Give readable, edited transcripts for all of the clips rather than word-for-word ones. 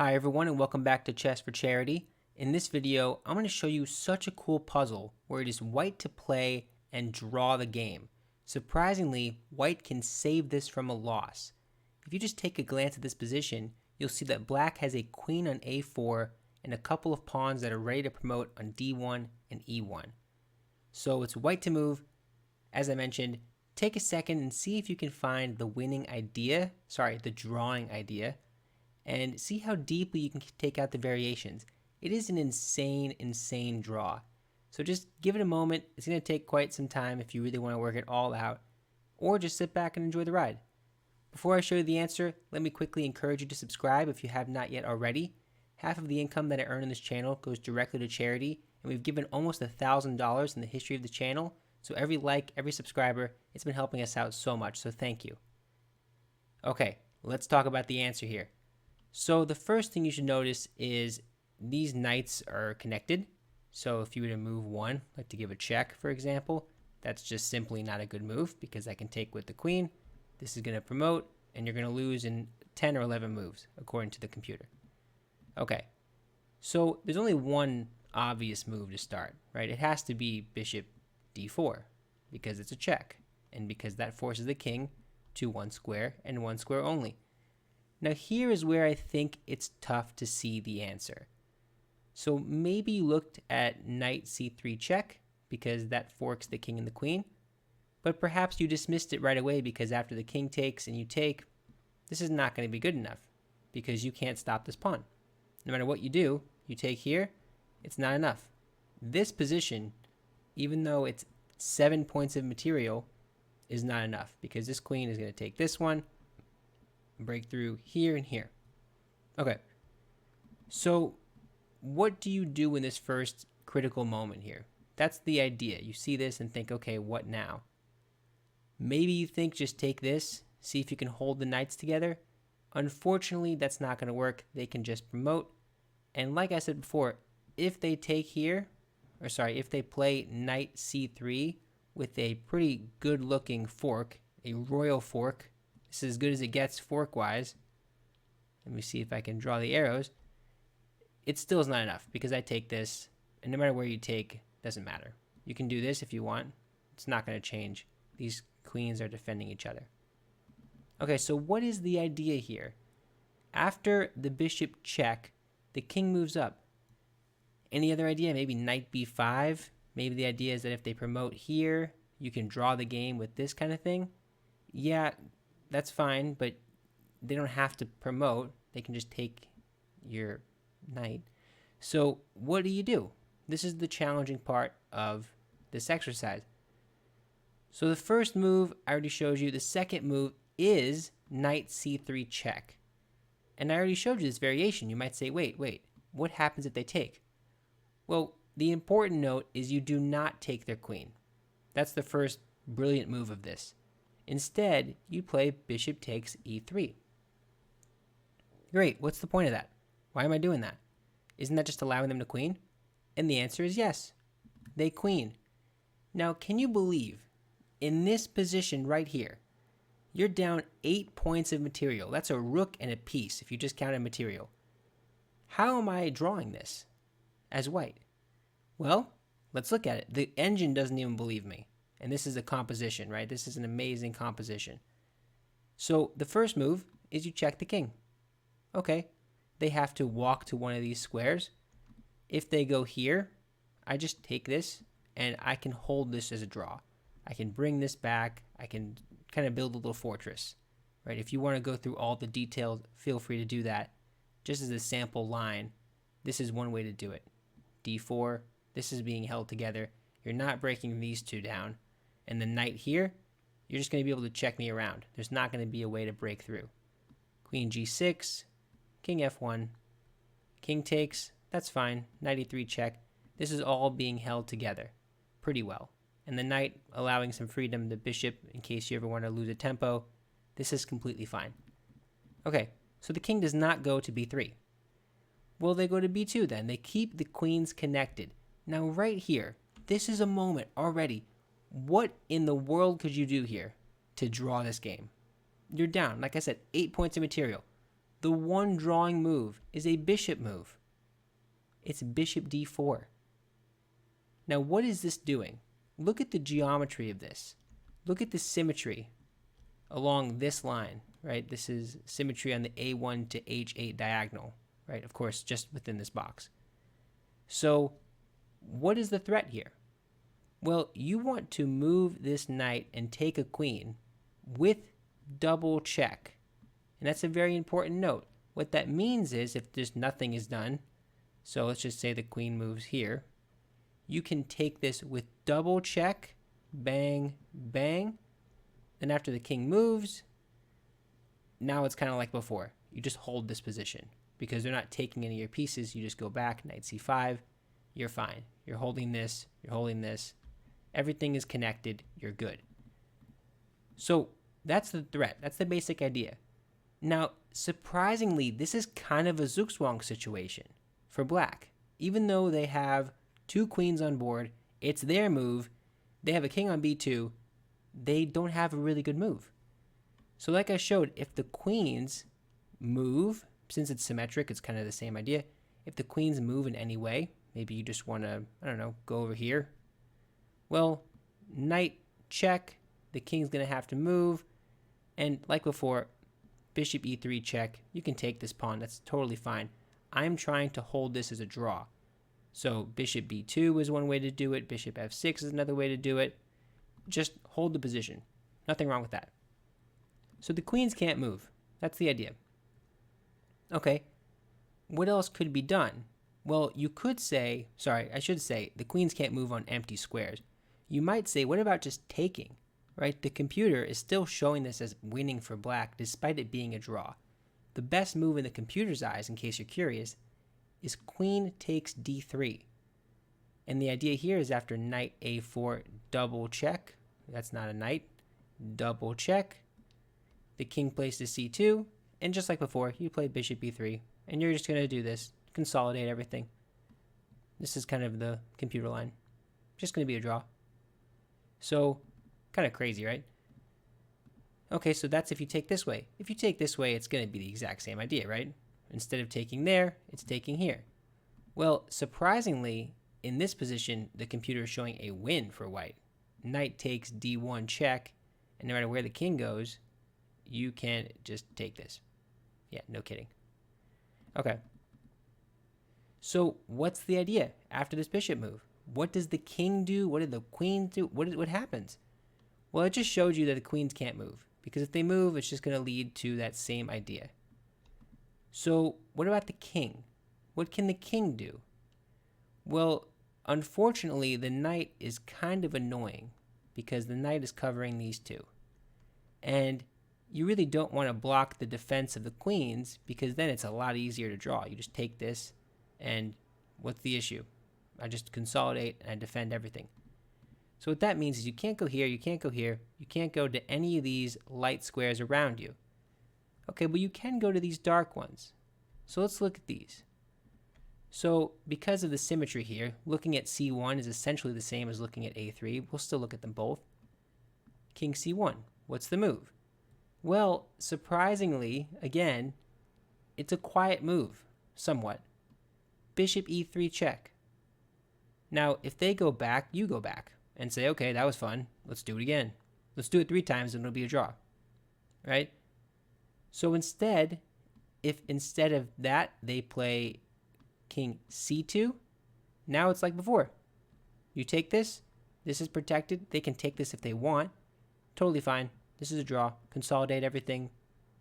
Hi everyone and welcome back to Chess for Charity. In this video, I'm going to show you such a cool puzzle where it is white to play and draw the game. Surprisingly, white can save this from a loss. If you just take a glance at this position, you'll see that black has a queen on a4 and a couple of pawns that are ready to promote on d1 and e1. So it's white to move. As I mentioned, take a second and see if you can find the the drawing idea, and see how deeply you can take out the variations. It is an insane draw. So just give it a moment. It's going to take quite some time if you really want to work it all out, or just sit back and enjoy the ride. Before I show you the answer, let me quickly encourage you to subscribe if you have not yet already. Half of the income that I earn on this channel goes directly to charity, and we've given almost $1,000 in the history of the channel. So every like, every subscriber, it's been helping us out so much, so thank you. Okay, let's talk about the answer here. So the first thing you should notice is these knights are connected. So if you were to move one, like to give a check, for example, that's just simply not a good move because I can take with the queen. This is going to promote, and you're going to lose in 10 or 11 moves, according to the computer. Okay, so there's only one obvious move to start, right? It has to be bishop d4 because it's a check, and because that forces the king to one square and one square only. Now here is where I think it's tough to see the answer. So maybe you looked at knight c3 check because that forks the king and the queen, but perhaps you dismissed it right away because after the king takes and you take, this is not going to be good enough because you can't stop this pawn. No matter what you do, you take here, it's not enough. This position, even though it's 7 points of material, is not enough because this queen is going to take this one, break through here and here. Okay, so what do you do in this first critical moment here? That's the idea. You see this and think, okay, what now? Maybe you think just take this, see if you can hold the knights together. Unfortunately, that's not going to work. They can just promote. And like I said before, if they take here, if they play knight c3 with a pretty good looking fork, a royal fork, this is as good as it gets fork-wise. Let me see if I can draw the arrows. It still is not enough because I take this, and no matter where you take, doesn't matter. You can do this if you want. It's not going to change. These queens are defending each other. Okay, so what is the idea here? After the bishop check, the king moves up. Any other idea? Maybe knight b5? Maybe the idea is that if they promote here, you can draw the game with this kind of thing? Yeah, that's fine, but they don't have to promote. They can just take your knight. So what do? This is the challenging part of this exercise. So the first move I already showed you. The second move is knight c3 check. And I already showed you this variation. You might say, wait, what happens if they take? Well, the important note is you do not take their queen. That's the first brilliant move of this. Instead, you play bishop takes e3. Great, what's the point of that? Why am I doing that? Isn't that just allowing them to queen? And the answer is yes. They queen. Now, can you believe in this position right here, you're down 8 points of material. That's a rook and a piece if you just counted material. How am I drawing this as white? Well, let's look at it. The engine doesn't even believe me. And this is a composition, right? This is an amazing composition. So the first move is you check the king. Okay, they have to walk to one of these squares. If they go here, I just take this and I can hold this as a draw. I can bring this back. I can kind of build a little fortress, right? If you want to go through all the details, feel free to do that. Just as a sample line, this is one way to do it. d4, this is being held together. You're not breaking these two down. And the knight here, you're just going to be able to check me around. There's not going to be a way to break through. Queen g6, king f1, king takes, that's fine. Knight e3 check. This is all being held together pretty well. And the knight allowing some freedom, the bishop, in case you ever want to lose a tempo, this is completely fine. Okay, so the king does not go to b3. Well, they go to b2 then. They keep the queens connected. Now right here, this is a moment already. What in the world could you do here to draw this game? You're down, like I said, 8 points of material. the one drawing move is a bishop move. It's bishop d4. Now, what is this doing? Look at the geometry of this. Look at the symmetry along this line, right? This is symmetry on the a1 to h8 diagonal, right? Of course, just within this box. So what is the threat here? Well, you want to move this knight and take a queen with double check. And that's a very important note. What that means is if just nothing is done, so let's just say the queen moves here, you can take this with double check, bang, bang. Then after the king moves, now it's kind of like before. You just hold this position because they're not taking any of your pieces. You just go back, knight c5, you're fine. You're holding this, you're holding this. Everything is connected, you're good. So that's the threat. That's the basic idea. Now, surprisingly, this is kind of a Zugzwang situation for black. Even though they have two queens on board, it's their move, they have a king on b2, they don't have a really good move. So like I showed, if the queens move, since it's symmetric, it's kind of the same idea. If the queens move in any way, maybe you just want to, I don't know, go over here. Well, knight check, the king's going to have to move. And like before, bishop e3 check, you can take this pawn, that's totally fine. I'm trying to hold this as a draw. So bishop b2 is one way to do it, bishop f6 is another way to do it. Just hold the position. Nothing wrong with that. So the queens can't move. That's the idea. Okay, what else could be done? Well, you could say, I should say, the queens can't move on empty squares. You might say, what about just taking, right? The computer is still showing this as winning for black despite it being a draw. The best move in the computer's eyes, in case you're curious, is queen takes d3. And the idea here is after knight a4 double check, that's not a knight, double check, the king plays to c2, and just like before, you play bishop e3, and you're just going to do this, consolidate everything. This is kind of the computer line. Just going to be a draw. So, kind of crazy, right? Okay, so that's if you take this way. If you take this way, it's going to be the exact same idea, right? Instead of taking there, it's taking here. Well, surprisingly, in this position, the computer is showing a win for white. Knight takes d1 check, and no matter where the king goes, you can just take this. Yeah, no kidding. Okay. So what's the idea after this bishop move? What does the king do? What did the queen do? What happens? Well, it just showed you that the queens can't move, because if they move, it's just going to lead to that same idea. So what about the king? What can the king do? Well, unfortunately, the knight is kind of annoying because the knight is covering these two. And you really don't want to block the defense of the queens because then it's a lot easier to draw. You just take this, and what's the issue? I just consolidate and I defend everything. So what that means is you can't go here, you can't go here, you can't go to any of these light squares around you. Okay, but you can go to these dark ones. So let's look at these. So because of the symmetry here, looking at c1 is essentially the same as looking at a3. We'll still look at them both. King c1, what's the move? Well, surprisingly, again, it's a quiet move, somewhat. Bishop e3 check. Now, if they go back, you go back and say, okay, that was fun. Let's do it again. Let's do it 3 times and it'll be a draw, right? So instead, if instead of that, they play king c2, now it's like before. You take this, this is protected. They can take this if they want. Totally fine. This is a draw. Consolidate everything.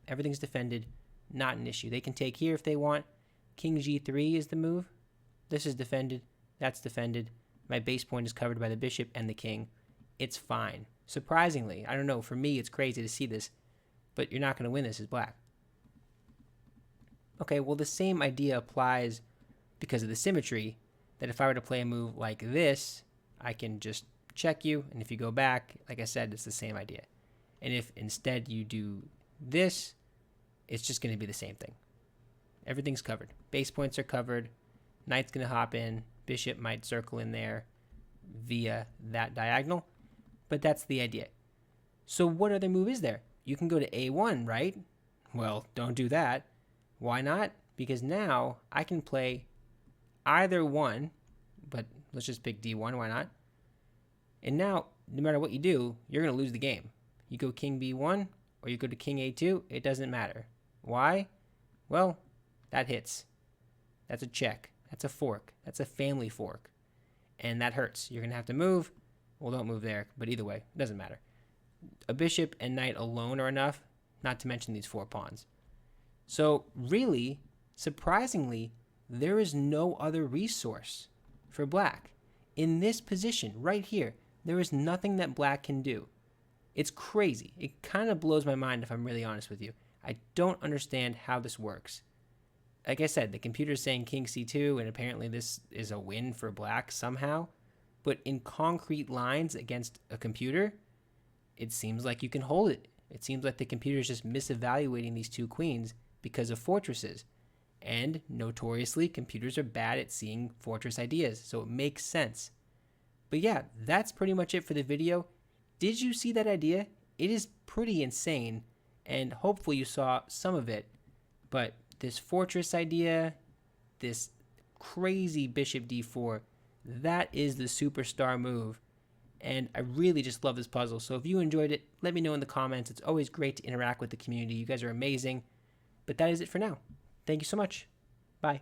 Everything's defended. Not an issue. They can take here if they want. King g3 is the move. This is defended. That's defended. My base point is covered by the bishop and the king. It's fine. Surprisingly, I don't know, for me it's crazy to see this, but you're not going to win this as black. Okay, well the same idea applies because of the symmetry, that if I were to play a move like this, I can just check you, and if you go back, like I said, it's the same idea. And if instead you do this, it's just going to be the same thing. Everything's covered. Base points are covered. Knight's going to hop in. Bishop might circle in there via that diagonal. But that's the idea. So what other move is there? You can go to a1, right? Well, don't do that. Why not? Because now I can play either one, but let's just pick D1, why not? And now, no matter what you do, you're going to lose the game. You go king B1 or you go to king A2, it doesn't matter. Why? Well, that hits. That's a check. That's a fork. That's a family fork. And that hurts. You're going to have to move. Well, don't move there, but either way, it doesn't matter. A bishop and knight alone are enough, not to mention these 4 pawns. So really, surprisingly, there is no other resource for black. In this position, right here, there is nothing that black can do. It's crazy. It kind of blows my mind if I'm really honest with you. I don't understand how this works. Like I said, the computer's saying king c2, and apparently this is a win for black somehow. But in concrete lines against a computer, it seems like you can hold it. It seems like the computer is just misevaluating these 2 queens because of fortresses. And notoriously, computers are bad at seeing fortress ideas, so it makes sense. But yeah, that's pretty much it for the video. Did you see that idea? It is pretty insane, and hopefully you saw some of it. But this fortress idea, this crazy bishop d4, that is the superstar move. And I really just love this puzzle. So if you enjoyed it, let me know in the comments. It's always great to interact with the community. You guys are amazing. But that is it for now. Thank you so much. Bye.